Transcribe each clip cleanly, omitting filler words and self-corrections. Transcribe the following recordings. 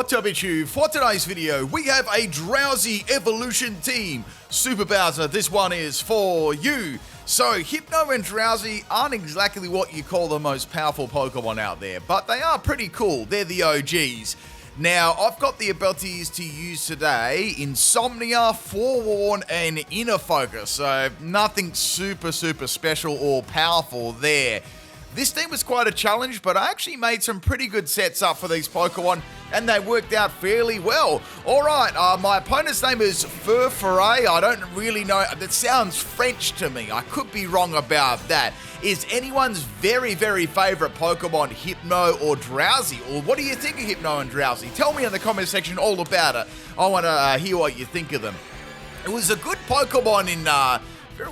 What's up, YouTube? For today's video, we have a Drowsy Evolution team. Super Bowser, this one is for you. So, Hypno and Drowsy aren't exactly what you call the most powerful Pokemon out there, but they are pretty cool. They're the OGs. Now, I've got the abilities to use today: Insomnia, Forewarn, and Inner Focus. So, nothing super special or powerful there. This team was quite a challenge, but I actually made some pretty good sets up for these Pokemon, and they worked out fairly well. Alright, my opponent's name is Furfray. I don't really know, that sounds French to me. I could be wrong about that. Is anyone's very favourite Pokemon Hypno or Drowsy? Or what do you think of Hypno and Drowsy? Tell me in the comment section all about it. I want to hear what you think of them. It was a good Pokemon in,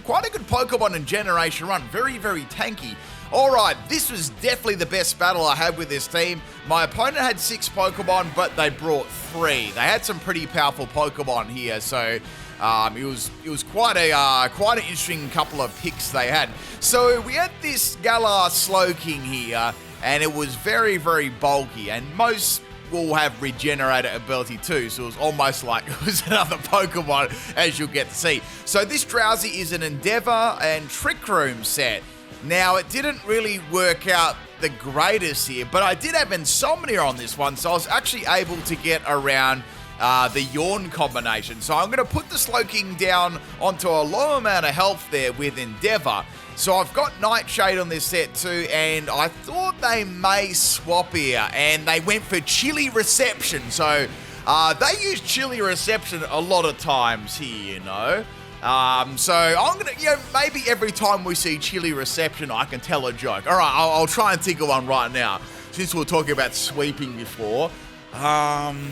quite a good Pokemon in Generation 1. Very tanky. Alright, this was definitely the best battle I had with this team. My opponent had 6 Pokemon, but they brought 3. They had some pretty powerful Pokemon here, so it was quite an interesting couple of picks they had. So we had this Galar Slowking here, and it was very bulky, and most will have regenerator ability too, so it was almost like it was another Pokemon, as you'll get to see. So this Drowsy is an Endeavor and Trick Room set. Now, it didn't really work out the greatest here, but I did have Insomnia on this one, so I was actually able to get around the Yawn combination. So I'm going to put the Slowking down onto a low amount of health there with Endeavor. So I've got Nightshade on this set too, and I thought they may swap here, and they went for Chilly Reception. So they use Chilly Reception a lot of times here, you know. So I'm gonna, maybe every time we see Chilly Reception, I can tell a joke. All right, I'll try and think of one right now, since we were talking about sweeping before. I'm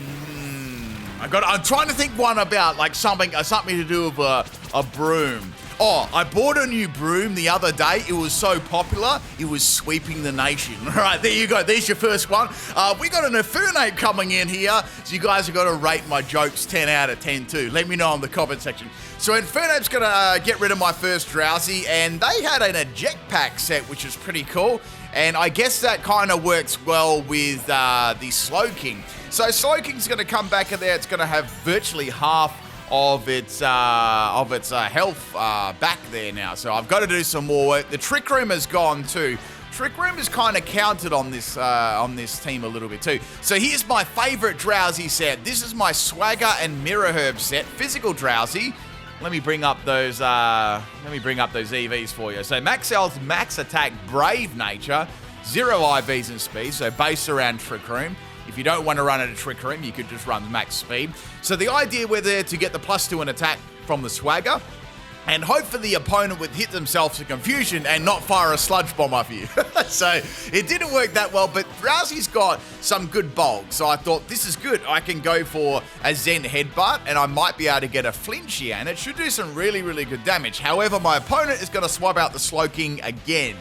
trying to think one about like something to do with a broom. Oh, I bought a new broom the other day. It was so popular, it was sweeping the nation. All right, there you go. There's your first one. We got an Infernape coming in here, so you guys have got to rate my jokes 10 out of 10 too. Let me know in the comment section. So Infernape's going to get rid of my first Drowsy, and they had an Eject Pack set, which is pretty cool. And I guess that kind of works well with the Slowking. So Slowking's going to come back in there. It's going to have virtually half of its health back there now. So I've got to do some more work. The Trick Room has gone too. Trick Room is kind of counted on this team a little bit too. So here's my favorite Drowsy set. This is my Swagger and Mirror Herb set. Physical Drowsy. Let me bring up those EVs for you. So max health, max attack, brave nature, 0 IVs and speed. So based around Trick Room. If you don't want to run at a Trick Room, you could just run max speed. So the idea we're there to get the +2 in attack from the Swagger, and hopefully the opponent would hit themselves to confusion and not fire a Sludge Bomb off you. So it didn't work that well, but Drowsy's got some good bulk. So I thought, this is good. I can go for a Zen Headbutt, and I might be able to get a flinch here, and it should do some really good damage. However, my opponent is going to swap out the Slowking again.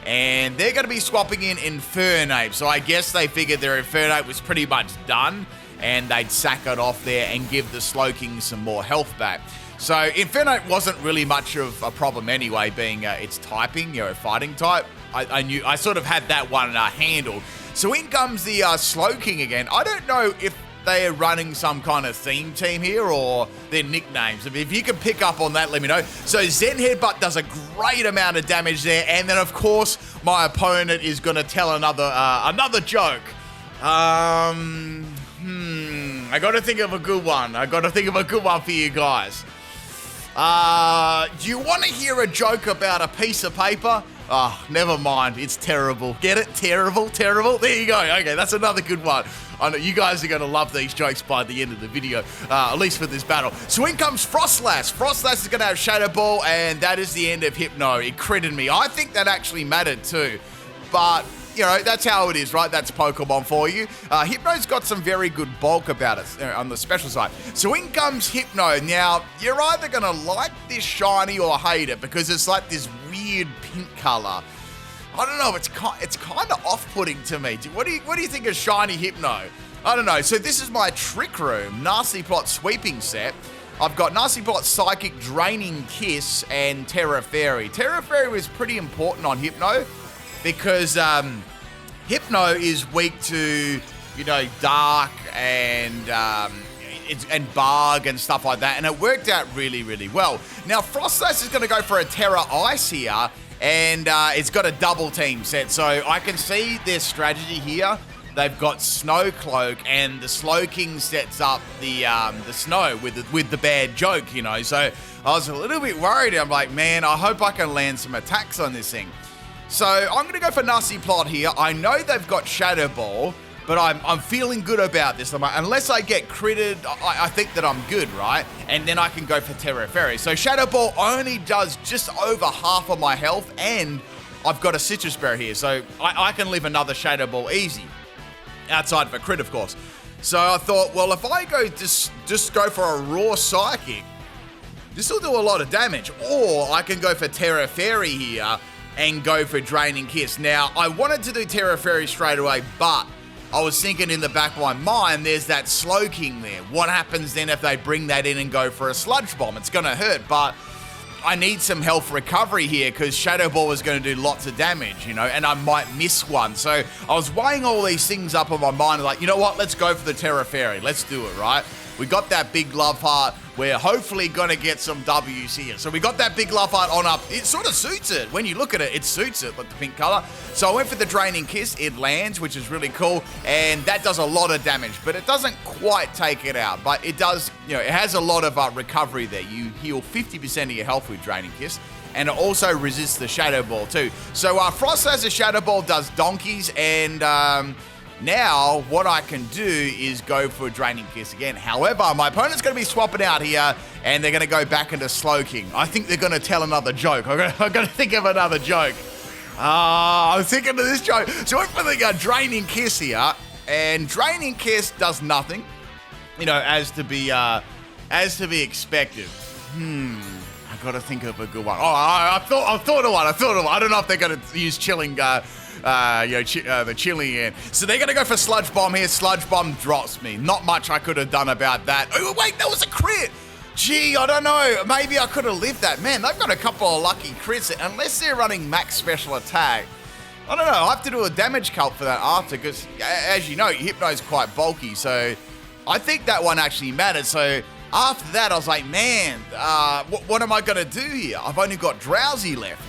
And they're going to be swapping in Infernape. So I guess they figured their Infernape was pretty much done, and they'd sack it off there and give the Slowking some more health back. So Infernape wasn't really much of a problem anyway, being its typing, fighting type. I sort of had that one handled. So in comes the Slowking again. I don't know if they are running some kind of theme team here or their nicknames. If you can pick up on that, let me know. So Zen Headbutt does a great amount of damage there, and then of course my opponent is going to tell another joke. I got to think of a good one. For you guys. Do you want to hear a joke about a piece of paper? Oh, never mind. It's terrible. Get it? Terrible. There you go. Okay, that's another good one. I know you guys are going to love these jokes by the end of the video, at least for this battle. So in comes Frostlass. Frostlass is going to have Shadow Ball, and that is the end of Hypno. It critted me. I think that actually mattered too. But, that's how it is, right? That's Pokemon for you. Hypno's got some very good bulk about it on the special side. So in comes Hypno. Now, you're either going to like this shiny or hate it, because it's like this weird pink color. I don't know, it's kind of off-putting to me. What do you think of shiny Hypno? I don't know. So this is my Trick Room Nasty Plot sweeping set. I've got Nasty Plot Psychic, Draining Kiss, and Terra Fairy. Terra Fairy was pretty important on Hypno because Hypno is weak to Dark and and Bug and stuff like that, and it worked out really, really well. Now, Frostlass is going to go for a Terra Ice here, and it's got a double team set, so I can see their strategy here. They've got Snow Cloak, and the Slowking sets up the snow with the bad joke, So I was a little bit worried. I'm like, man, I hope I can land some attacks on this thing. So I'm going to go for Nasi Plot here. I know they've got Shadow Ball, but I'm feeling good about this. Unless I get critted, I think that I'm good, right? And then I can go for Terra Fairy. So Shadow Ball only does just over half of my health, and I've got a Citrus Berry here. So I can live another Shadow Ball easy. Outside of a crit, of course. So I thought, well, if I go just go for a raw Psychic, this will do a lot of damage. Or I can go for Terra Fairy here and go for Draining Kiss. Now, I wanted to do Terra Fairy straight away, but I was thinking in the back of my mind, there's that Slowking there. What happens then if they bring that in and go for a Sludge Bomb? It's going to hurt, but I need some health recovery here because Shadow Ball is going to do lots of damage, and I might miss one. So I was weighing all these things up in my mind, like, you know what? Let's go for the Terra Fairy. Let's do it, right? We got that big Love Heart. We're hopefully going to get some W's here. So we got that big Love Heart on up. It sort of suits it. When you look at it, it suits it, like the pink color. So I went for the Draining Kiss. It lands, which is really cool. And that does a lot of damage, but it doesn't quite take it out. But it does, it has a lot of recovery there. You heal 50% of your health with Draining Kiss. And it also resists the Shadow Ball too. So Frostlass' Shadow Ball does donkeys, and now what I can do is go for Draining Kiss again. However, my opponent's going to be swapping out here, and they're going to go back into Slowking. I think they're going to tell another joke. I've got to think of another joke. I'm thinking of this joke. So I went for the Draining Kiss here, and Draining Kiss does nothing, as to be expected. I got to think of a good one. Oh, I thought of one. I don't know if they're going to use Chilling. The chili in. So they're going to go for Sludge Bomb here. Sludge Bomb drops me. Not much I could have done about that. Oh, wait, that was a crit. Gee, I don't know. Maybe I could have lived that. Man, they've got a couple of lucky crits. Unless they're running max special attack, I don't know. I'll have to do a damage calc for that after, because as you know, Hypno's quite bulky. So I think that one actually mattered. So after that, I was like, man, what am I going to do here? I've only got Drowsy left,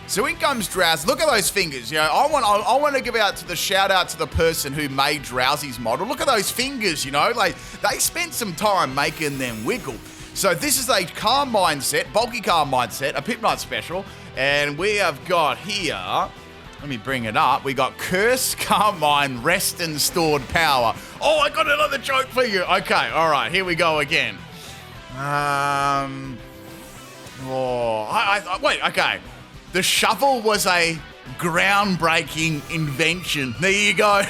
So in comes Drowsy. Look at those fingers. I want to give the shout out to the person who made Drowsy's model. Look at those fingers. Like they spent some time making them wiggle. So this is a Calm Mind set, bulky Calm Mind set, a Pip Night special, and we have got here. Let me bring it up. We got Curse, Calm Mind, Rest, and Stored Power. Oh, I got another joke for you. Okay, all right, here we go again. Wait, okay. The shovel was a groundbreaking invention. There you go.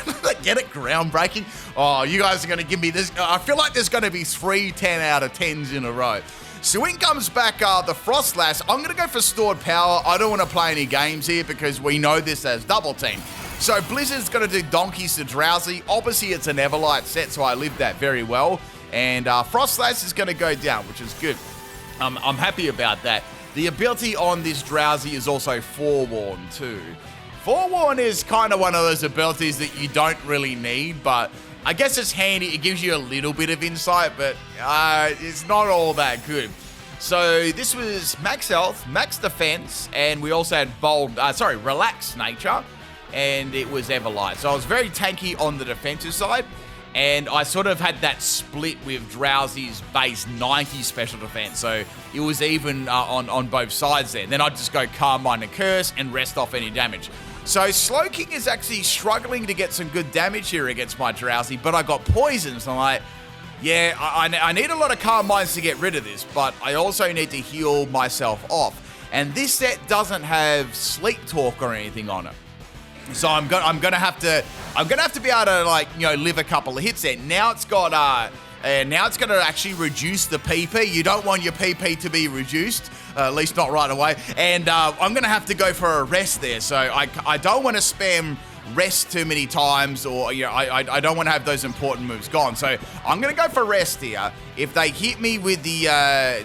Get it? Groundbreaking? Oh, you guys are going to give me this. I feel like there's going to be 3 10 out of 10s in a row. So in comes back the Frostlass. I'm going to go for Stored Power. I don't want to play any games here because we know this as double team. So Blizzard's going to do donkeys to Drowsy. Obviously, it's an Everlight set, so I lived that very well. And Frostlass is going to go down, which is good. I'm happy about that. The ability on this Drowsy is also Forewarn too. Forewarn is kind of one of those abilities that you don't really need, but I guess it's handy. It gives you a little bit of insight, but it's not all that good. So this was max health, max defense, and we also had relaxed nature, and it was Everlight. So I was very tanky on the defensive side. And I sort of had that split with Drowsy's base 90 special defense. So it was even on both sides there. Then I'd just go Calm Mind and Curse and rest off any damage. So Slowking is actually struggling to get some good damage here against my Drowsy, but I got poisons. So I'm like, yeah, I need a lot of Calm Minds to get rid of this, but I also need to heal myself off. And this set doesn't have Sleep Talk or anything on it. So I'm gonna have to be able to live a couple of hits there. Now it's got now it's gonna actually reduce the PP. You don't want your PP to be reduced, at least not right away. And I'm gonna have to go for a rest there. So I don't want to spam rest too many times, or I don't want to have those important moves gone. So I'm gonna go for rest here. If they hit me with the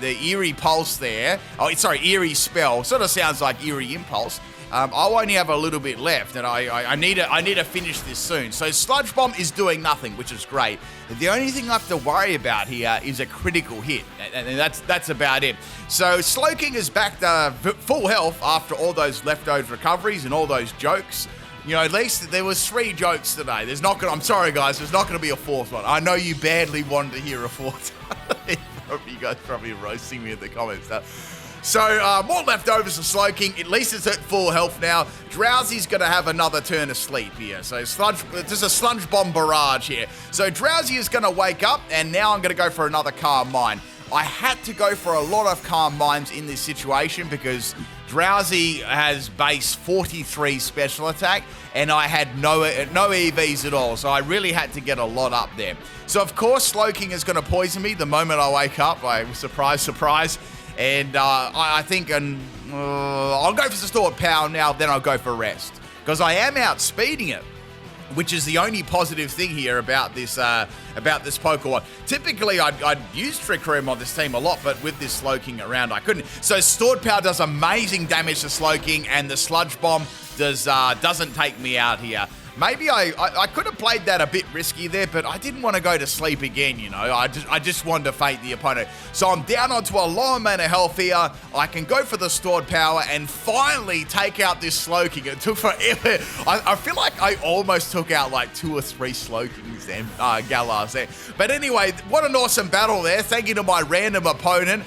Eerie Pulse there, Eerie Spell, sort of sounds like Eerie Impulse. I'll only have a little bit left, and I need to finish this soon. So Sludge Bomb is doing nothing, which is great. The only thing I have to worry about here is a critical hit, and that's about it. So Slowking is back to full health after all those leftover recoveries and all those jokes. You know, at least there was 3 jokes today. I'm sorry guys, there's not going to be a 4th one. I know you badly wanted to hear a 4th one. You guys probably roasting me in the comments. So, more leftovers for Slowking. At least it's at full health now. Drowsy's going to have another turn of sleep here. So, there's a Sludge Bomb barrage here. So, Drowsy is going to wake up, and now I'm going to go for another Calm Mind. I had to go for a lot of Calm Minds in this situation because Drowsy has base 43 special attack, and I had no EVs at all, so I really had to get a lot up there. So, of course, Slowking is going to poison me the moment I wake up. Surprise, surprise. And I think I'll go for the stored power now, then I'll go for rest. Because I am outspeeding it, which is the only positive thing here about this Pokemon. Typically, I'd use Trick Room on this team a lot, but with this Slowking around, I couldn't. So stored power does amazing damage to Slowking, and the Sludge Bomb doesn't take me out here. Maybe I could have played that a bit risky there, but I didn't want to go to sleep again, you know. I just wanted to fate the opponent. So I'm down onto a low amount of health here. I can go for the stored power and finally take out this Slowking. It took forever. I feel like I almost took out like 2 or 3 Slowkings then, Galahs there. But anyway, what an awesome battle there. Thank you to my random opponent.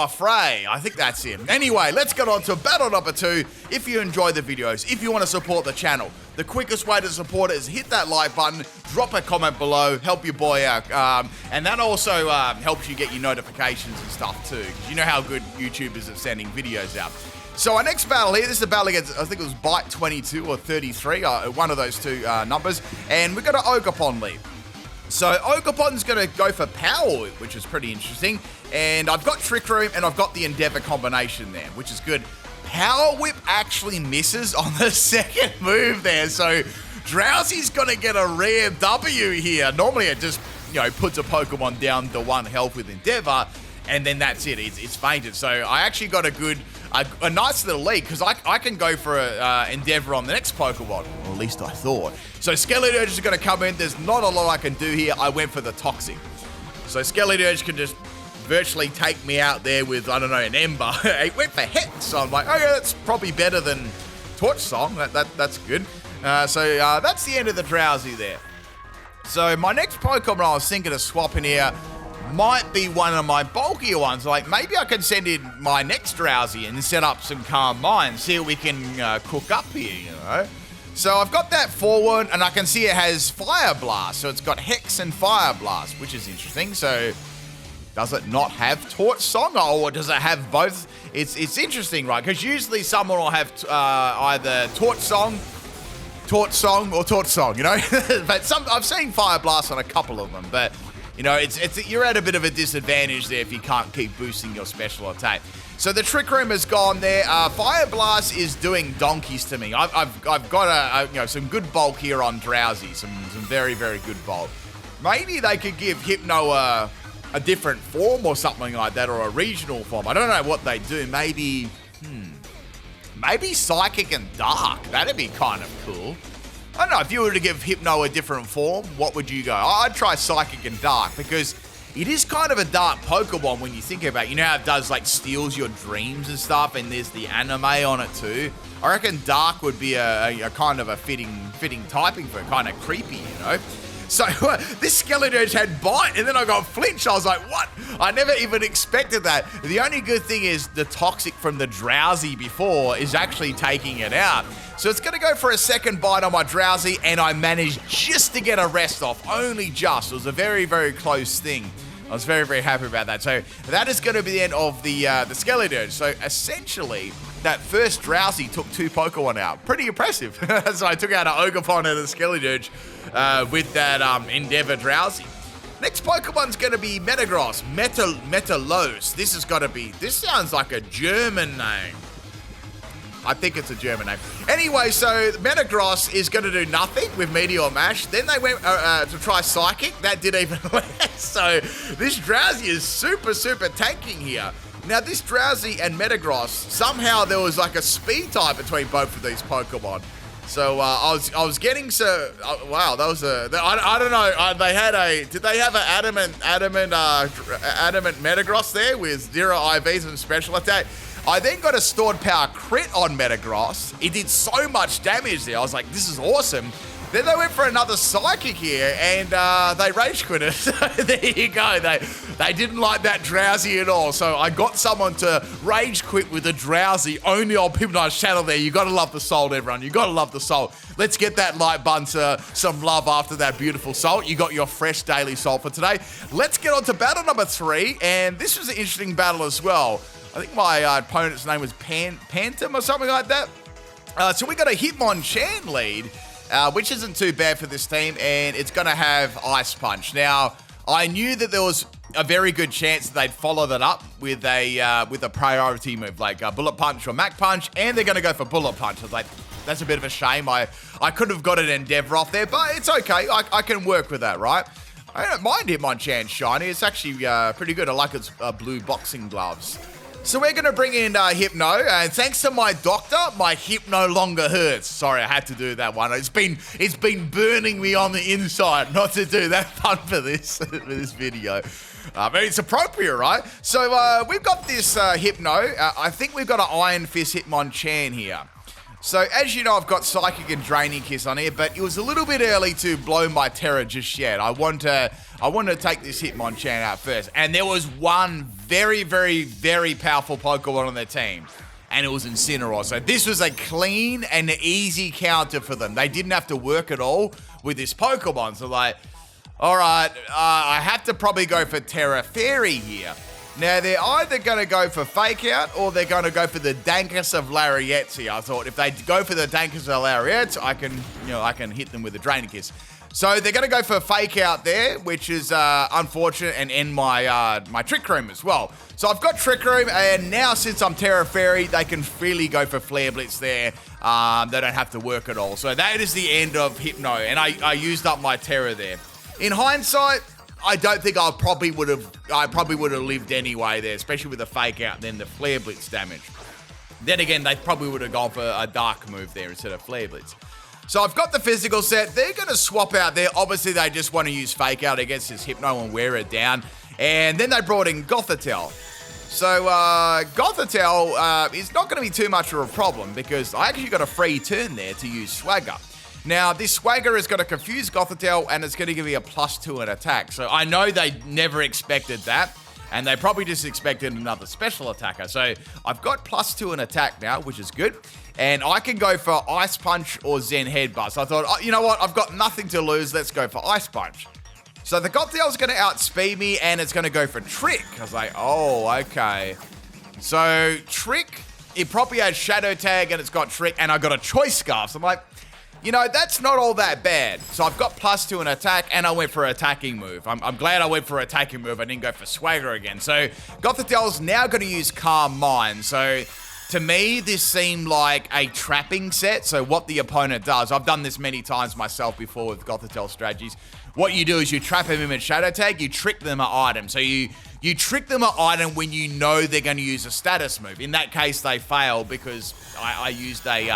Frey, I think that's him. Anyway, let's get on to battle number 2. If you enjoy the videos, if you want to support the channel, the quickest way to support it is hit that like button, drop a comment below, help your boy out. And that also helps you get your notifications and stuff too, because you know how good YouTube is at sending videos out. So our next battle here, this is a battle against, I think it was Bite 22 or 33, one of those 2 numbers, and we've got an Ogerpon lead. So Ogerpon's going to go for Power Whip, which is pretty interesting. And I've got Trick Room and I've got the Endeavor combination there, which is good. Power Whip actually misses on the second move there. So Drowsy's going to get a rare W here. Normally it just, you know, puts a Pokemon down to 1 health with Endeavor, and then that's it. It's fainted. So I actually got a nice little lead because I can go for Endeavor on the next Pokemon, or at least I thought. So Skeleturge is going to come in. There's not a lot I can do here. I went for the Toxic. So Skeleturge can just virtually take me out there with, I don't know, an Ember. It went for Hex, so I'm like, okay, that's probably better than Torch Song. That's good. So that's the end of the Drowsy there. So my next Pokemon I was thinking of swapping here might be one of my bulkier ones. Like, maybe I can send in my next Drowsy and set up some Calm Mind, see what we can cook up here, you know. So I've got that forward, and I can see it has Fire Blast. So it's got Hex and Fire Blast, which is interesting. So does it not have Torch Song, or does it have both? It's interesting, right? Because usually someone will have either Torch Song, or Torch Song, you know. But I've seen Fire Blast on a couple of them, but you know, you're at a bit of a disadvantage there if you can't keep boosting your special attack. So the Trick Room has gone there. Fire Blast is doing donkeys to me. I've got some good bulk here on Drowsy, some very, very good bulk. Maybe they could give Hypno a different form or something like that, or a regional form. I don't know what they do. Maybe Psychic and Dark. That'd be kind of cool. I don't know, if you were to give Hypno a different form, what would you go? I'd try Psychic and Dark, because it is kind of a dark Pokemon when you think about it. You know how it does, like, steals your dreams and stuff, and there's the anime on it too? I reckon Dark would be a kind of a fitting typing for it, kind of creepy, you know? So this Skeleturge had Bite, and then I got Flinch. I was like, what? I never even expected that. The only good thing is the Toxic from the Drowsy before is actually taking it out. So it's going to go for a second Bite on my Drowsy, and I managed just to get a rest off. Only just. It was a very, very close thing. I was very, very happy about that. So that is going to be the end of the Skeleturge. So essentially, that first Drowsy took 2 Pokemon out. Pretty impressive. So I took out an Ogerpon and a Skeleturge with that Endeavor Drowsy. Next Pokemon's going to be Metagross. Metalos. This sounds like a German name. I think it's a German name. Anyway, so Metagross is going to do nothing with Meteor Mash. Then they went to try Psychic. That did even less. So this Drowsy is super, super tanking here. Now, this Drowsy and Metagross, somehow there was like a speed tie between both of these Pokemon. So I was getting so wow, that was I don't know. They had did they have an adamant Metagross there with 0 IVs and special attack? I then got a stored power crit on Metagross. It did so much damage there. I was like, this is awesome. Then they went for another Psychic here, and they rage quitted. There you go. They didn't like that Drowsy at all. So I got someone to rage quit with a Drowsy only on Hypno's channel there. You got to love the salt, everyone. You got to love the salt. Let's get that like button to some love after that beautiful salt. You got your fresh daily salt for today. Let's get on to battle number 3, and this was an interesting battle as well. I think my opponent's name was Pantom or something like that. So we got a Hitmonchan lead. Which isn't too bad for this team, and it's going to have Ice Punch. Now, I knew that there was a very good chance that they'd follow that up with a priority move, like Bullet Punch or Mach Punch, and they're going to go for Bullet Punch. I was like, that's a bit of a shame. I could have got an Endeavor off there, but it's okay. I can work with that, right? I don't mind Hitmonchan shiny. It's actually pretty good. I like its blue boxing gloves. So we're going to bring in Hypno, and thanks to my doctor, my hip no longer hurts. Sorry, I had to do that one. It's been burning me on the inside not to do that fun for this video. But it's appropriate, right? So we've got this Hypno. I think we've got an Iron Fist Hitmonchan here. So as you know, I've got Psychic and Draining Kiss on here, but it was a little bit early to blow my terror just yet. I want to take this Hitmonchan out first. And there was one very, very, very powerful Pokemon on their team, and it was Incineroar. So this was a clean and easy counter for them. They didn't have to work at all with this Pokemon. So like, all right, I have to probably go for Terra Fairy here. Now, they're either going to go for Fake Out or they're going to go for the Dankus of Lariats here. I thought if they go for the Dankus of Lariats, I can hit them with a Draining Kiss. So they're going to go for Fake Out there, which is unfortunate, and end my my Trick Room as well. So I've got Trick Room, and now since I'm Terra Fairy, they can freely go for Flare Blitz there. They don't have to work at all. So that is the end of Hypno, and I used up my Terra there. In hindsight, I don't think I probably would have lived anyway there, especially with the Fake Out and then the Flare Blitz damage. Then again, they probably would have gone for a Dark move there instead of Flare Blitz. So I've got the physical set. They're going to swap out there. Obviously, they just want to use Fake Out against this Hypno and wear it down. And then they brought in Gothitelle. So Gothitelle is not going to be too much of a problem because I actually got a free turn there to use Swagger. Now, this Swagger is going to confuse Gothitelle, and it's going to give me a +2 in attack. So I know they never expected that, and they probably just expected another special attacker. So I've got +2 in attack now, which is good. And I can go for Ice Punch or Zen Headbutt. So I thought, oh, you know what? I've got nothing to lose. Let's go for Ice Punch. So the Gothitelle is going to outspeed me, and it's going to go for Trick. I was like, oh, okay. So Trick, it probably has Shadow Tag, and it's got Trick, and I got a Choice Scarf. So I'm like, you know, that's not all that bad. So I've got +2 in attack, and I went for an attacking move. I'm glad I went for an attacking move. I didn't go for Swagger again. So Gothitelle's now going to use Calm Mind. So to me, this seemed like a trapping set. So what the opponent does, I've done this many times myself before with Gothitelle strategies. What you do is you trap him in Shadow Tag, you trick them an item. So you trick them an item when you know they're going to use a status move. In that case, they fail because I used a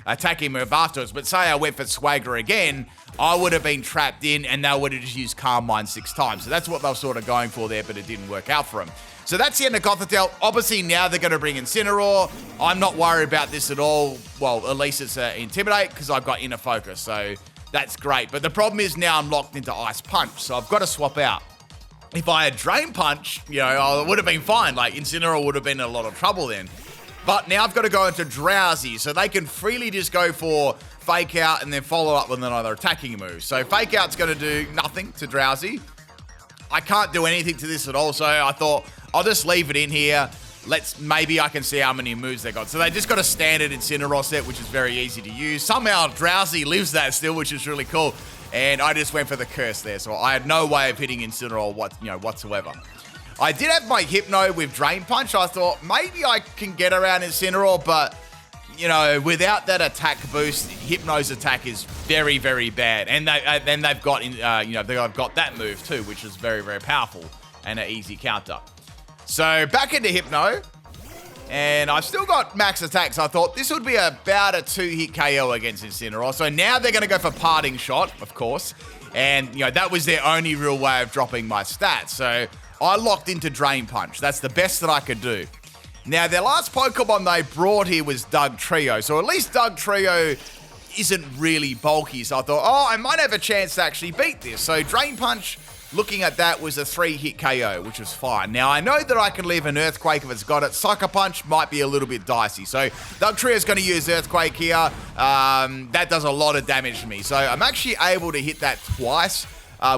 attacking move afterwards. But say I went for Swagger again, I would have been trapped in and they would have just used Calm Mind 6 times. So that's what they were sort of going for there, but it didn't work out for them. So that's the end of Gothitelle. Obviously, now they're going to bring Incineroar. I'm not worried about this at all. Well, at least it's Intimidate because I've got Inner Focus. So that's great. But the problem is now I'm locked into Ice Punch. So I've got to swap out. If I had Drain Punch, you know, I would have been fine. Like, Incineroar would have been in a lot of trouble then. But now I've got to go into Drowsy. So they can freely just go for Fake Out and then follow up with another attacking move. So Fake Out's going to do nothing to Drowsy. I can't do anything to this at all. So I thought, I'll just leave it in here. Maybe I can see how many moves they got. So they just got a standard Incineroar set, which is very easy to use. Somehow Drowsy lives that still, which is really cool. And I just went for the curse there. So I had no way of hitting Incineroar whatsoever. I did have my Hypno with Drain Punch. I thought maybe I can get around Incineroar, but, you know, without that attack boost, Hypno's attack is very, very bad. And then they've got, they've got that move too, which is very, very powerful and an easy counter. So back into Hypno. And I've still got max attacks. I thought this would be about a 2-hit KO against Incineroar. So now they're going to go for Parting Shot, of course. And, that was their only real way of dropping my stats. So I locked into Drain Punch. That's the best that I could do. Now, their last Pokemon they brought here was Dugtrio. So at least Dugtrio isn't really bulky. So I thought, I might have a chance to actually beat this. So Drain Punch, looking at that, was a 3-hit KO, which was fine. Now, I know that I can leave an Earthquake if it's got it. Sucker Punch might be a little bit dicey. So Dugtrio's going to use Earthquake here. That does a lot of damage to me. So I'm actually able to hit that twice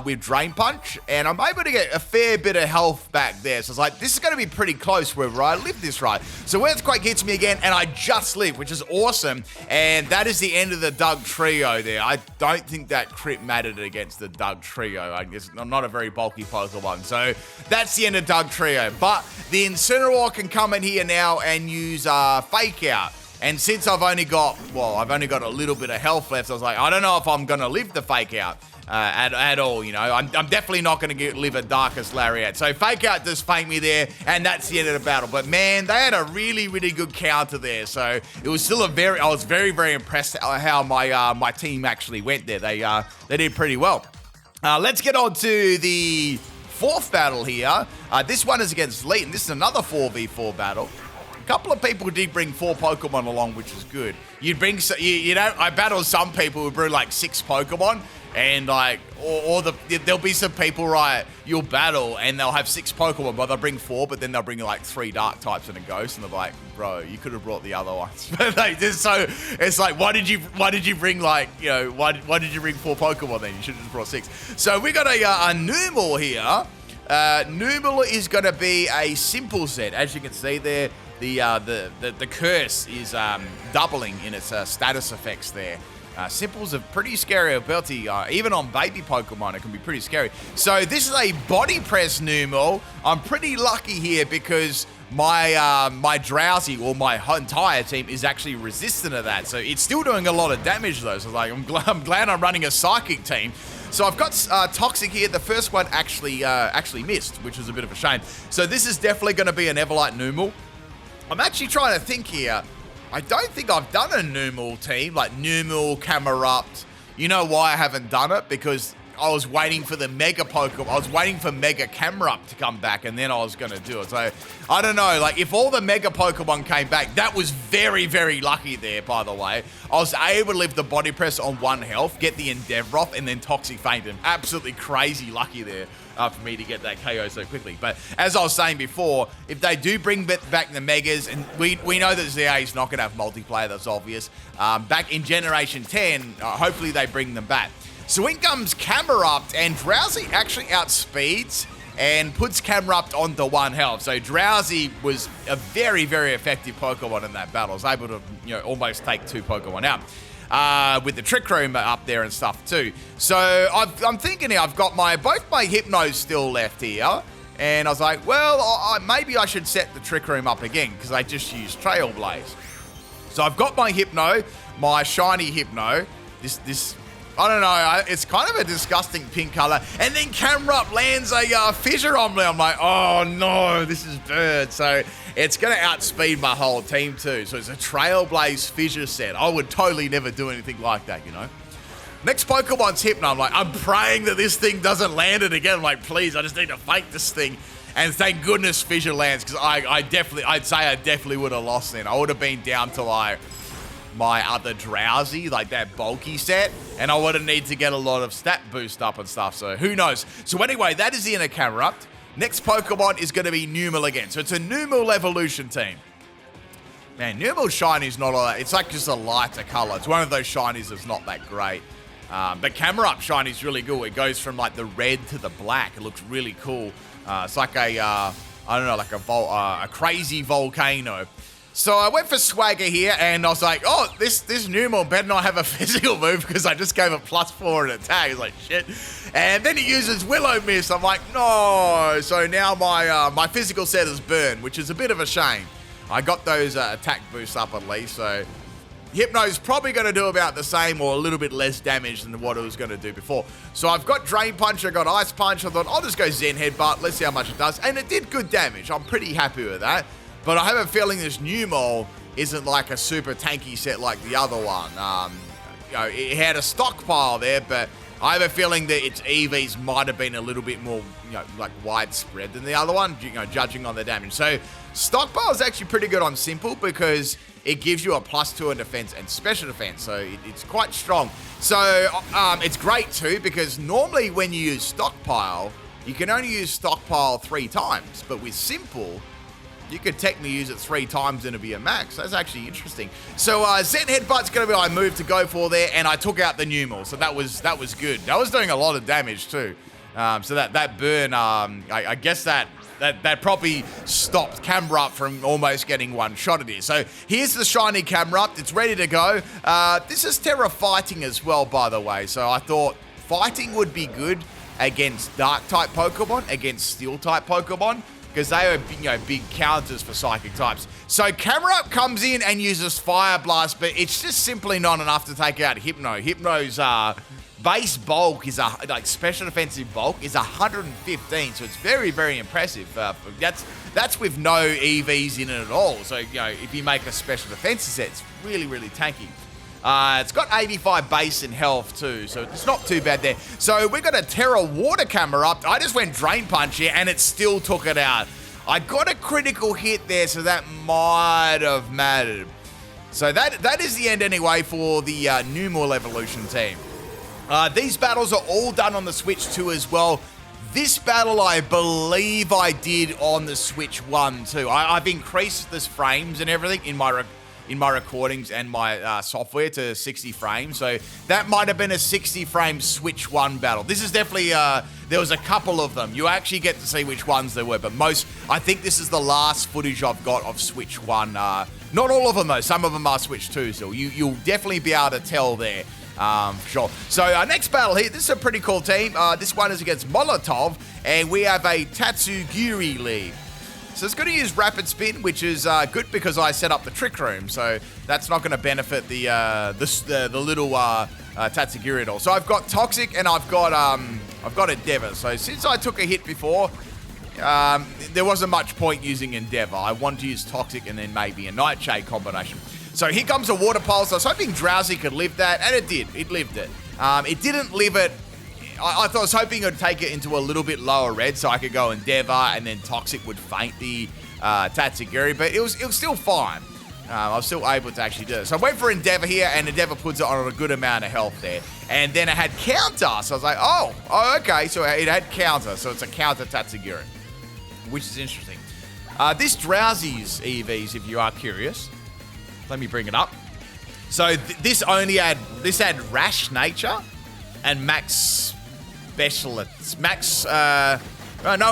with Drain Punch, and I'm able to get a fair bit of health back there. So it's like, this is going to be pretty close whether I live this right. So Earthquake hits me again, and I just live, which is awesome. And that is the end of the Dugtrio there. I don't think that crit mattered against the Dugtrio. I guess I'm not a very bulky Pokemon. So that's the end of Dugtrio. But the Incineroar can come in here now and use Fake Out. And since I've only got a little bit of health left, I was like, I don't know if I'm going to live the Fake Out. At all, I'm definitely not going to live a Darkest Lariat. So Fake Out does fake me there, and that's the end of the battle. But man, they had a really, really good counter there. So it was still I was very, very impressed how my team actually went there. They did pretty well. Let's get on to the fourth battle here. This one is against Leeton. This is another 4v4 battle. A couple of people did bring 4 Pokemon along, which is good. I battled some people who bring like 6 Pokemon. And like, there'll be some people, right, you'll battle and they'll have 6 Pokemon, but they'll bring 4, but then they'll bring like 3 Dark types and a Ghost, and they're like, bro, you could have brought the other ones. But like, so it's like, why did you bring like, why did you bring 4 Pokemon then? You should have just brought 6. So we got a Numel here. Numel is going to be a simple set, as you can see there. The curse is doubling in its status effects there. Simple's a pretty scary ability. Even on baby Pokemon, it can be pretty scary. So this is a Body Press Numel. I'm pretty lucky here because my Drowsy, or my entire team, is actually resistant to that. So it's still doing a lot of damage though. So like, I'm glad I'm running a Psychic team. So I've got Toxic here. The first one actually missed, which is a bit of a shame. So this is definitely going to be an Everlight Numel. I'm actually trying to think here. I don't think I've done a Numel team, like Numel, Camerupt. You know why I haven't done it? Because I was waiting for the Mega Pokemon. I was waiting for Mega Camerupt to come back, and then I was going to do it. So, I don't know. Like, if all the Mega Pokemon came back, that was very, very lucky there, by the way. I was able to live the Body Press on 1 health, get the Endeavor off, and then Toxic Feint him. Absolutely crazy lucky there. For me to get that KO so quickly. But as I was saying before, if they do bring back the Megas, and we know that ZA is not going to have multiplayer, that's obvious. Back in Generation 10, hopefully they bring them back. So in comes Camerupt, and Drowsy actually outspeeds and puts Camerupt onto 1 health. So Drowsy was a very, very effective Pokemon in that battle. I was able to, almost take 2 Pokemon out. With the Trick Room up there and stuff too. So I'm thinking here, I've got both my Hypnos still left here. And I was like, well, maybe I should set the Trick Room up again because I just used Trail Blaze. So I've got my Hypno, my shiny Hypno. This I don't know, it's kind of a disgusting pink color. And then Camerupt lands a Fissure on me. I'm like, oh no, this is bird. So it's going to outspeed my whole team too. So it's a Trailblaze Fissure set. I would totally never do anything like that, Next Pokemon's Hypno. I'm like, I'm praying that this thing doesn't land it again. I'm like, please, I just need to fake this thing. And thank goodness Fissure lands, because I'd say I definitely would have lost then. I would have been down to like my other Drowsy, like that bulky set, and I would have needed to get a lot of stat boost up and stuff, so who knows. So anyway, that is the end of Camerupt. Next Pokemon is going to be Numel again. So it's a Numel evolution team. Man, Numel Shiny's not all that. It's like just a lighter color. It's one of those shinies that's not that great. But Camerupt Shiny's really cool. It goes from like the red to the black. It looks really cool. It's like I don't know, like a crazy volcano. So I went for Swagger here, and I was like, oh, this Numel better not have a physical move because I just gave it +4 in attack. It's like, shit. And then he uses Willow Mist. I'm like, no. So now my physical set is Burn, which is a bit of a shame. I got those attack boosts up at least, so Hypno's probably going to do about the same or a little bit less damage than what it was going to do before. So I've got Drain Punch, I've got Ice Punch. I thought I'll just go Zen Headbutt. Let's see how much it does. And it did good damage. I'm pretty happy with that. But I have a feeling this Numel isn't like a super tanky set like the other one. It had a stockpile there, but I have a feeling that its EVs might have been a little bit more, like widespread than the other one, judging on the damage. So stockpile is actually pretty good on simple because it gives you a +2 in defense and special defense, so it's quite strong. So it's great too because normally when you use stockpile, you can only use stockpile 3 times, but with simple, you could technically use it 3 times and it'd be a max. That's actually interesting. So Zen Headbutt's going to be my move to go for there, and I took out the Numel, so that was good. That was doing a lot of damage too. So that burn, I guess that probably stopped Camerupt from almost getting one shot at it. So here's the shiny Camerupt. It's ready to go. This is Terra Fighting as well, by the way. So I thought Fighting would be good against Dark-type Pokemon, against Steel-type Pokemon, because they are big counters for Psychic types. So Camerupt comes in and uses Fire Blast, but it's just simply not enough to take out Hypno. Hypno's base bulk is special defensive bulk is 115, so it's very, very impressive. That's with no EVs in it at all. So if you make a special defensive set, it's really, really tanky. It's got 85 base and health too, so it's not too bad there. So we got a Terra Water Camerupt. I just went Drain Punch here, and it still took it out. I got a critical hit there, so that might have mattered. So that is the end anyway for the Numel Evolution team. These battles are all done on the Switch 2 as well. This battle, I believe I did on the Switch 1 too. I've increased the frames and everything in my recordings and my software to 60 frames. So that might have been a 60 frame Switch 1 battle. This is definitely, there was a couple of them. You actually get to see which ones there were, but I think this is the last footage I've got of Switch 1. Not all of them though, some of them are Switch 2 still. You'll definitely be able to tell there. For sure. So our next battle here, this is a pretty cool team. This one is against Molotov, and we have a Tatsugiri lead. So it's going to use Rapid Spin, which is good because I set up the Trick Room, so that's not going to benefit the little Tatsugiri at all. So I've got Toxic and I've got Endeavor. So since I took a hit before, there wasn't much point using Endeavor. I wanted to use Toxic and then maybe a Nightshade combination. So here comes a Water Pulse. I was hoping Drowsy could live that, and it did. It lived it. It didn't live it. I was hoping it would take it into a little bit lower red so I could go Endeavor and then Toxic would faint the Tatsugiri, but it was still fine. I was still able to actually do it. So I went for Endeavor here, and Endeavor puts it on a good amount of health there. And then it had Counter, so I was like, oh, okay. So it had Counter, so it's a Counter Tatsugiri, which is interesting. This Drowsy's EVs, if you are curious, let me bring it up. So this had Rash Nature and Max Specialists. No,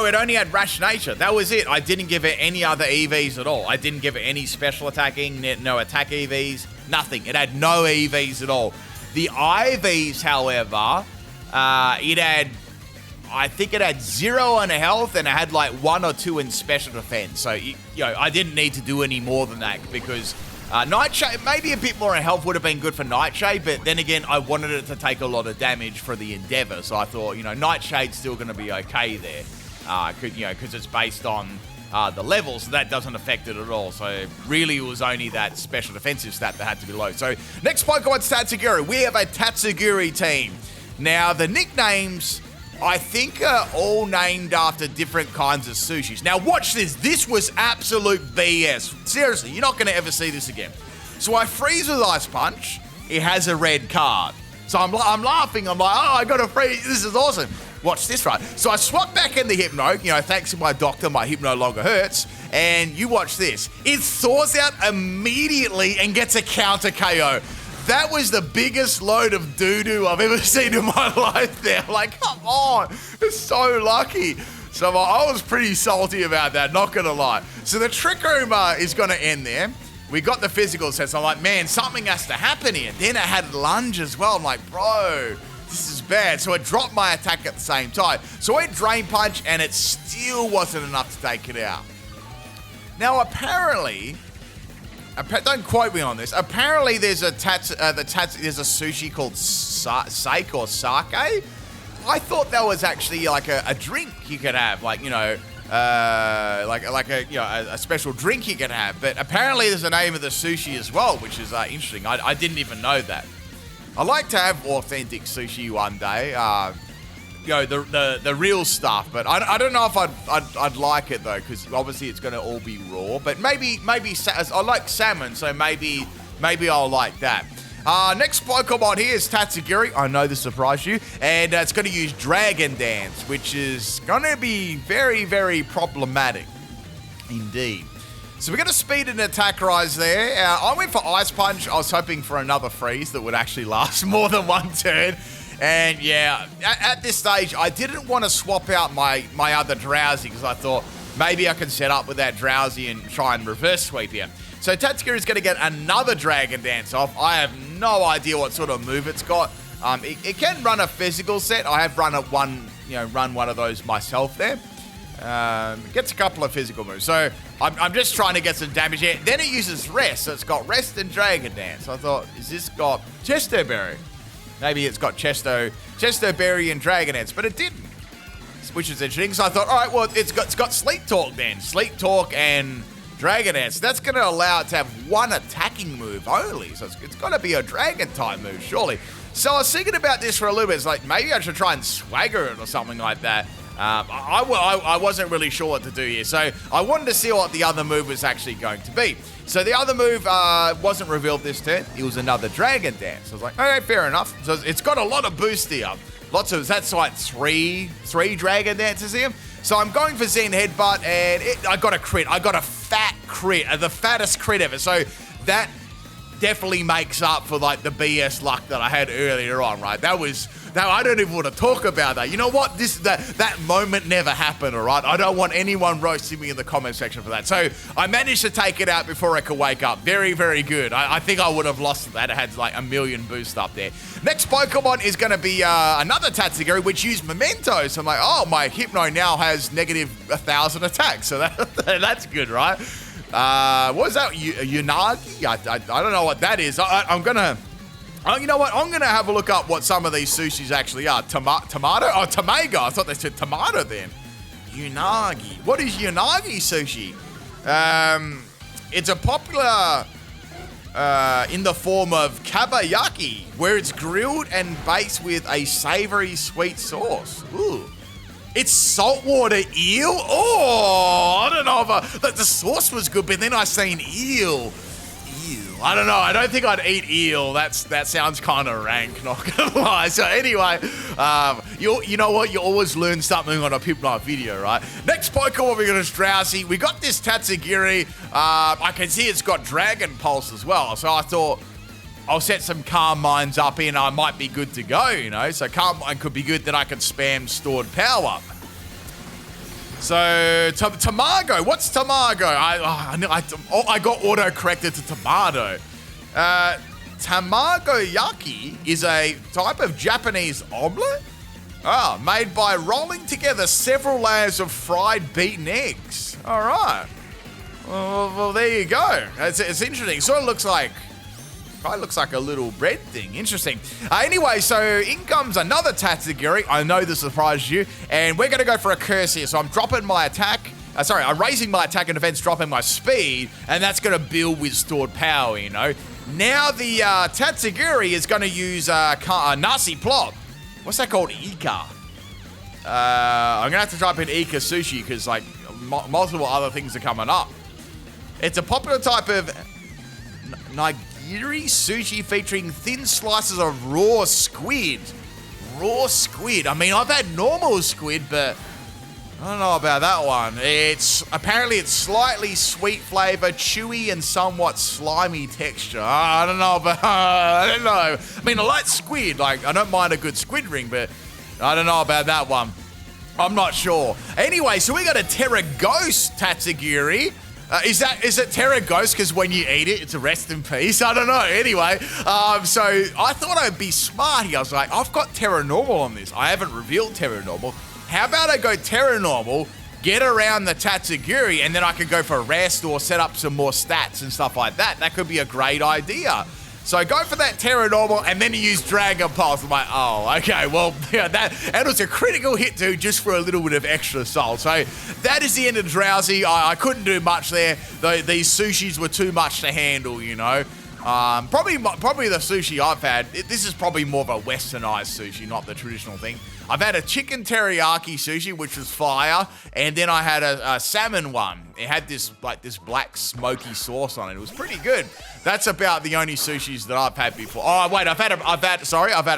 it only had Rash Nature. That was it. I didn't give it any other EVs at all. I didn't give it any special attacking, no attack EVs, nothing. It had no EVs at all. The IVs, however, I think it had 0 in health and it had like 1 or 2 in special defense. So, I didn't need to do any more than that because Nightshade, maybe a bit more in health would have been good for Nightshade, but then again, I wanted it to take a lot of damage for the Endeavor, so I thought, Nightshade's still going to be okay there, because it's based on the levels, so that doesn't affect it at all. So really, it was only that special defensive stat that had to be low. So next Pokemon's Tatsugiri. We have a Tatsugiri team. Now, the nicknames, I think, are all named after different kinds of sushis. Now, watch this. This was absolute BS. Seriously, you're not going to ever see this again. So I freeze with Ice Punch. It has a red card. So I'm laughing. I'm like, oh, I got a freeze. This is awesome. Watch this, right? So I swap back in the Hypno. Thanks to my doctor, my hip no longer hurts. And you watch this. It thaws out immediately and gets a counter KO. That was the biggest load of doo-doo I've ever seen in my life there. Like, come on. It's so lucky. So I was pretty salty about that, not going to lie. So the Trick Room is going to end there. We got the physical sets. I'm like, man, something has to happen here. Then it had lunge as well. I'm like, bro, this is bad. So it dropped my attack at the same time. So I went Drain Punch, and it still wasn't enough to take it out. Now, apparently, don't quote me on this. Apparently, there's a there's a sushi called sake or sake. I thought that was actually like a drink you could have, like like a special drink you can have. But apparently, there's a name of the sushi as well, which is interesting. I didn't even know that. I'd like to have authentic sushi one day. The real stuff, but I don't know if I'd like it though, because obviously it's going to all be raw. But maybe I like salmon, so maybe I'll like that. Next Pokemon here is Tatsugiri. I know this surprised you, and it's going to use Dragon Dance, which is going to be very, very problematic indeed. So we're going to speed and attack rise there. I went for Ice Punch. I was hoping for another freeze that would actually last more than one turn. And yeah, at this stage, I didn't want to swap out my other Drowsy because I thought maybe I can set up with that Drowsy and try and reverse sweep here. So Tatsugiri is going to get another Dragon Dance off. I have no idea what sort of move it's got. It can run a physical set. I have run one of those myself there. It gets a couple of physical moves. So I'm just trying to get some damage here. Then it uses Rest. So it's got Rest and Dragon Dance. I thought, is this got Chesto Berry? Maybe it's got Chesto Berry and Dragon Dance, but it didn't, which is interesting. So I thought, all right, well, it's got Sleep Talk then. Sleep Talk and Dragon Dance. That's going to allow it to have one attacking move only. So it's got to be a Dragon type move, surely. So I was thinking about this for a little bit. It's like, maybe I should try and swagger it or something like that. I wasn't really sure what to do here. So I wanted to see what the other move was actually going to be. So the other move wasn't revealed this turn. It was another Dragon Dance. I was like, okay, fair enough. So it's got a lot of boost here. That's like three Dragon Dances here. So I'm going for Zen Headbutt, and I got a crit. I got a fat crit, the fattest crit ever. So that definitely makes up for like the BS luck that I had earlier on, right? I don't even want to talk about that. You know what? That moment never happened, all right? I don't want anyone roasting me in the comment section for that. So I managed to take it out before I could wake up. Very, very good. I think I would have lost that. It had like a million boost up there. Next Pokemon is going to be another Tatsugiri, which used Memento. So I'm like, oh, my Hypno now has negative 1,000 attacks. So that's good, right? What was that? Unagi? I don't know what that is. I'm going to... Oh, you know what? I'm going to have a look up what some of these sushis actually are. Tomato? Oh, Tamago. I thought they said tomato then. Unagi. What is Unagi sushi? It's a popular in the form of kabayaki, where it's grilled and based with a savory sweet sauce. Ooh. It's saltwater eel? Oh, I don't know if the sauce was good, but then I seen eel. I don't know. I don't think I'd eat eel. That sounds kind of rank, not gonna lie. So anyway, you know what? You always learn something on a Pipknife video, right? Next Pokemon we got is Drowsy. We got this Tatsugiri. I can see it's got Dragon Pulse as well. So I thought I'll set some Calm Minds up in. I might be good to go, you know. So Calm Mind could be good. Then I could spam Stored Power. So, Tamago. What's Tamago? I got auto-corrected to Tomato. Tamagoyaki is a type of Japanese omelette? Made by rolling together several layers of fried beaten eggs. All right. Well, there you go. It's interesting. Sort of looks like a little bread thing. Interesting. Anyway, so in comes another Tatsugiri. I know this surprised you. And we're going to go for a curse here. So I'm dropping my attack. I'm raising my attack and defense, dropping my speed. And that's going to build with stored power, you know. Now the Tatsugiri is going to use Nasi Plot. What's that called? Ika. I'm going to have to type in Ika Sushi because like multiple other things are coming up. It's a popular type of nigiri sushi featuring thin slices of raw squid. Raw squid. I mean, I've had normal squid, but I don't know about that one. Apparently it's slightly sweet flavor, chewy and somewhat slimy texture. I don't know, but I don't know. I mean, I like squid. Like, I don't mind a good squid ring, but I don't know about that one. I'm not sure. Anyway, so we got a Terra Ghost Tatsugiri. Is it Terra Ghost because when you eat it, it's a rest in peace? I don't know. Anyway, so I thought I'd be smart here. I was like, I've got Terra Normal on this. I haven't revealed Terra Normal. How about I go Terra Normal get around the Tatsugiri, and then I could go for a rest or set up some more stats and stuff like that. That could be a great idea. So go for that Terra Normal, and then you use Dragon Pulse. I'm like, oh, okay, well, yeah, that was a critical hit too, just for a little bit of extra soul. So that is the end of Drowsy. I couldn't do much there. These sushis were too much to handle, you know. Probably the sushi I've had, this is probably more of a westernized sushi, not the traditional thing. I've had a chicken teriyaki sushi, which was fire, and then I had a salmon one. It had this black smoky sauce on it. It was pretty good. That's about the only sushis that I've had before. Oh wait, I've had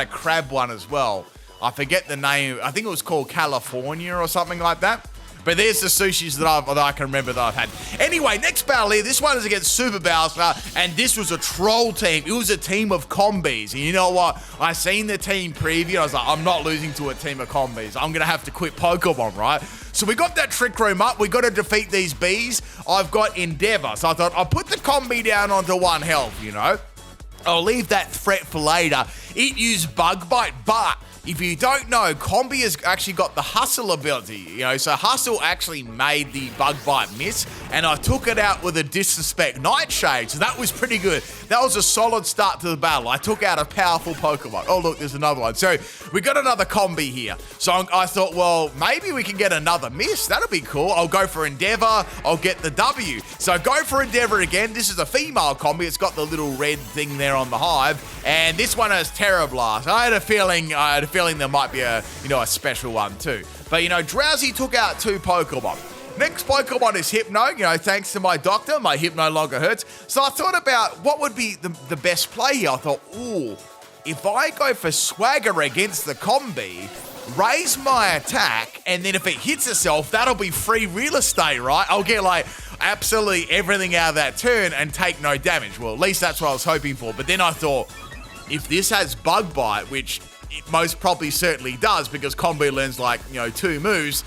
a crab one as well. I forget the name. I think it was called California or something like that. But there's the sushis that I can remember that I've had. Anyway, next battle here. This one is against Super Bowser, and this was a troll team. It was a team of combis. And you know what? I seen the team preview. I was like, I'm not losing to a team of combis. I'm going to have to quit Pokemon, right? So we got that Trick Room up. We got to defeat these bees. I've got Endeavor. So I thought I'll put the combi down onto 1 health, you know? I'll leave that threat for later. It used Bug Bite, but if you don't know, Combi has actually got the Hustle ability, you know, so Hustle actually made the Bug Bite miss, and I took it out with a Disrespect Nightshade, so that was pretty good. That was a solid start to the battle. I took out a powerful Pokemon. Oh, look, there's another one. So we got another Combi here. So I thought, well, maybe we can get another miss. That'll be cool. I'll go for Endeavor. I'll get the W. So go for Endeavor again. This is a female Combi. It's got the little red thing there on the hive, and this one has Terra Blast. I had a feeling there might be a special one too. But Drowsy took out 2 Pokemon. Next Pokemon is Hypno. Thanks to my doctor, my hip no longer hurts. So I thought about what would be the best play here. I thought, ooh, if I go for Swagger against the Combi, raise my attack, and then if it hits itself, that'll be free real estate, right? I'll get absolutely everything out of that turn and take no damage. Well, at least that's what I was hoping for. But then I thought, if this has Bug Bite, which it most probably certainly does because Combi learns 2 moves,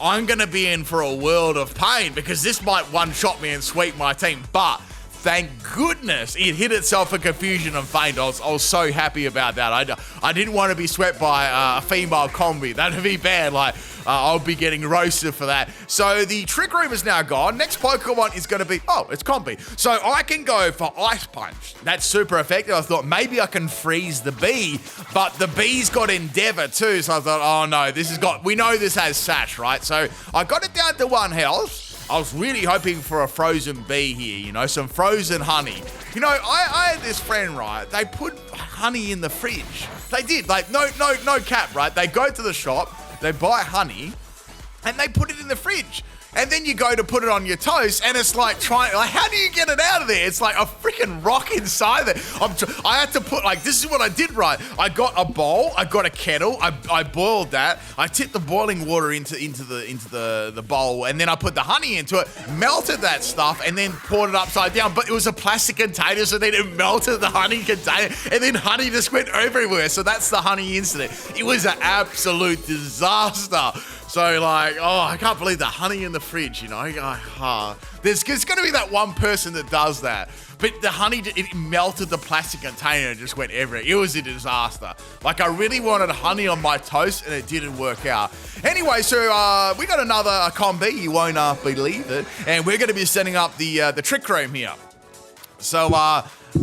I'm going to be in for a world of pain because this might one-shot me and sweep my team. But thank goodness it hit itself for Confusion and Feint. I was so happy about that. I didn't want to be swept by a female Combi. That'd be bad. I'll be getting roasted for that. So the Trick Room is now gone. Next Pokemon is going to be, it's Combi. So I can go for Ice Punch. That's super effective. I thought maybe I can freeze the bee, but the bee's got Endeavor too. So I thought, oh no, we know this has Sash, right? So I got it down to 1 health. I was really hoping for a frozen bee here, some frozen honey. I had this friend, right? They put honey in the fridge. They did, no cap, right? They go to the shop, they buy honey, and they put it in the fridge. And then you go to put it on your toast, and it's how do you get it out of there? It's like a freaking rock inside there. I had to put, this is what I did, right? I got a bowl, I got a kettle, I boiled that, I tipped the boiling water into the bowl, and then I put the honey into it, melted that stuff, and then poured it upside down. But it was a plastic container, so then it melted the honey container, and then honey just went everywhere. So that's the honey incident. It was an absolute disaster. So I can't believe the honey in the fridge, There's going to be that one person that does that. But the honey, it melted the plastic container and just went everywhere. It was a disaster. I really wanted honey on my toast and it didn't work out. Anyway, so we got another Combi, you won't believe it. And we're going to be setting up the Trick Room here. So,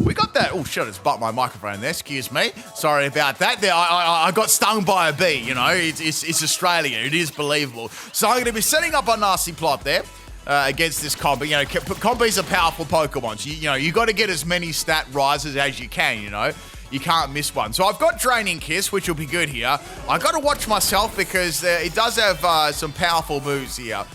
we got that. Oh, shit, it's bumped my microphone there. Excuse me. Sorry about that. I got stung by a bee, It's Australia. It is believable. So I'm going to be setting up a nasty plot there against this Combi. Combi's a powerful Pokemon. So, you got to get as many stat rises as you can, You can't miss one. So I've got Draining Kiss, which will be good here. I got to watch myself because it does have some powerful moves here.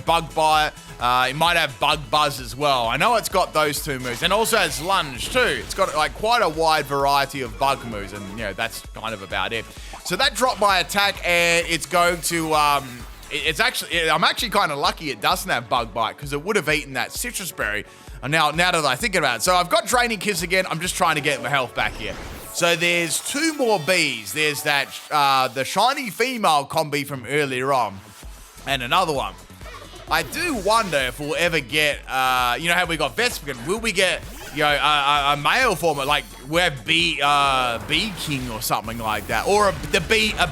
Bug Bite. It might have Bug Buzz as well. I know it's got those 2 moves. And also has Lunge too. It's got quite a wide variety of bug moves. And, that's kind of about it. So that dropped my attack and it's going to... I'm actually kind of lucky it doesn't have Bug Bite because it would have eaten that Citrus Berry. Now that I think about it. So I've got Draining Kiss again. I'm just trying to get my health back here. So there's 2 more bees. There's that, the shiny female Combi from earlier on. And another one. I do wonder if we'll ever get, how we got Vespiquen. Will we get, a male form? We have Bee King or something like that. Or a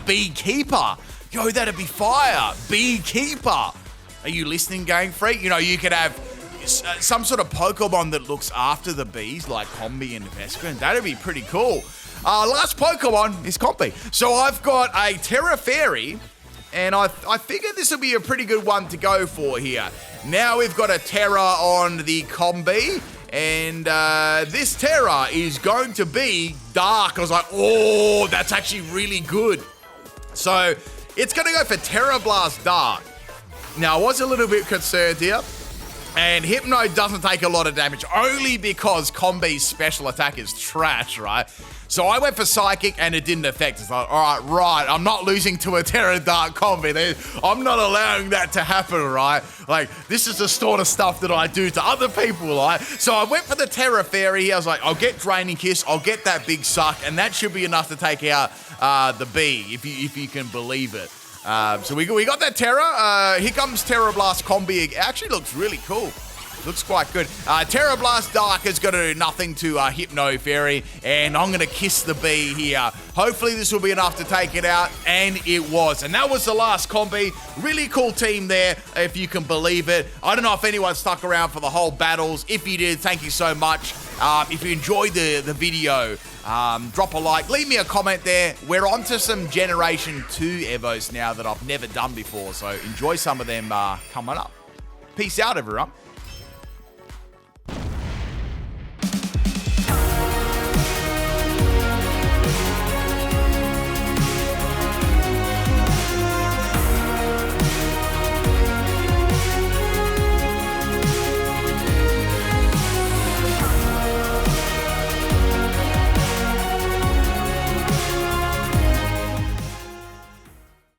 Beekeeper. That'd be fire. Beekeeper. Are you listening, Game Freak? You know, you could have some sort of Pokemon that looks after the bees, like Combi and Vesca, and that'd be pretty cool. Last Pokemon is Combi. So I've got a Terra Fairy, and I figured this will be a pretty good one to go for here. Now we've got a Terra on the Combi, and this Terra is going to be Dark. I was like, oh, that's actually really good. So it's going to go for Terra Blast Dark. Now, I was a little bit concerned here. And Hypno doesn't take a lot of damage, only because Combi's special attack is trash, right? So I went for Psychic, and it didn't affect. It's like, all right, I'm not losing to a Terra Dark Combi. I'm not allowing that to happen, right? Like, this is the sort of stuff that I do to other people, right? So I went for the Terra Fairy. I was like, I'll get Draining Kiss, I'll get that big suck, and that should be enough to take out the bee, if you can believe it. So we got that Terra. Here comes Terra Blast Combi. It actually looks really cool. Looks quite good. Terra Blast Dark is going to do nothing to Hypno Fairy, and I'm going to kiss the bee here. Hopefully this will be enough to take it out, and it was. And that was the last Combi. Really cool team there, if you can believe it. I don't know if anyone stuck around for the whole battles. If you did, thank you so much. If you enjoyed the video, drop a like, leave me a comment there. We're on to some Generation 2 Evos now that I've never done before, so enjoy some of them coming up. Peace out, everyone.